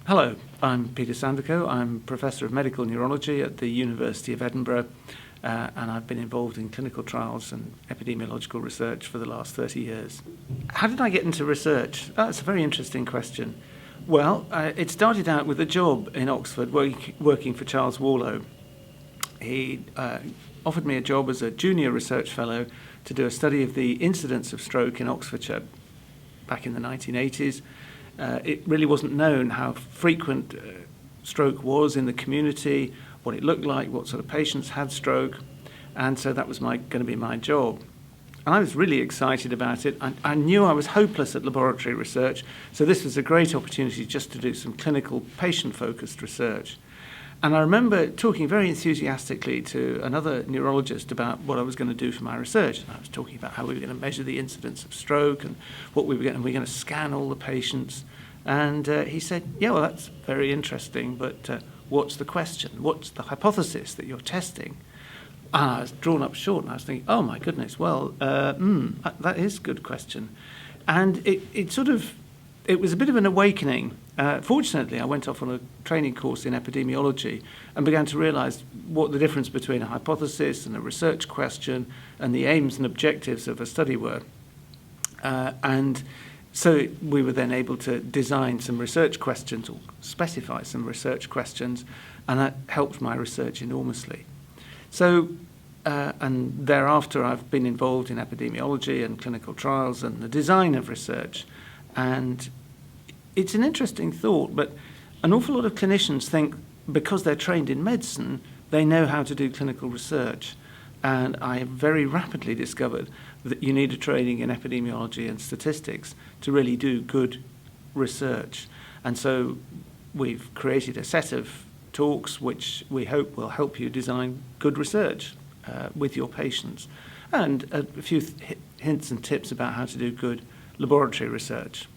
Hello, I'm Peter Sandercock. I'm Professor of Medical Neurology at the University of Edinburgh, and I've been involved in clinical trials and epidemiological research for the last 30 years. How did I get into research? That's a very interesting question. Well, it started out with a job in Oxford working for Charles Warlow. He offered me a job as a junior research fellow to do a study of the incidence of stroke in Oxfordshire back in the 1980s. It really wasn't known how frequent stroke was in the community, what it looked like, what sort of patients had stroke, and so that was going to be my job. And I was really excited about it. I knew I was hopeless at laboratory research, so this was a great opportunity just to do some clinical patient-focused research. And I remember talking very enthusiastically to another neurologist about what I was going to do for my research. And I was talking about how we were going to measure the incidence of stroke and what we were going to scan all the patients. And he said, yeah, well, that's very interesting, but what's the question? What's the hypothesis that you're testing? And I was drawn up short, and I was thinking, oh, my goodness, well, that is a good question. And it was a bit of an awakening. Fortunately, I went off on a training course in epidemiology and began to realize what the difference between a hypothesis and a research question and the aims and objectives of a study were. And so we were then able to design some research questions or specify some research questions, and that helped my research enormously. So, and thereafter I've been involved in epidemiology and clinical trials and the design of research. And it's an interesting thought, but an awful lot of clinicians think because they're trained in medicine, they know how to do clinical research. And I very rapidly discovered that you need a training in epidemiology and statistics to really do good research. And so we've created a set of talks which we hope will help you design good research with your patients, and a few hints and tips about how to do good laboratory research.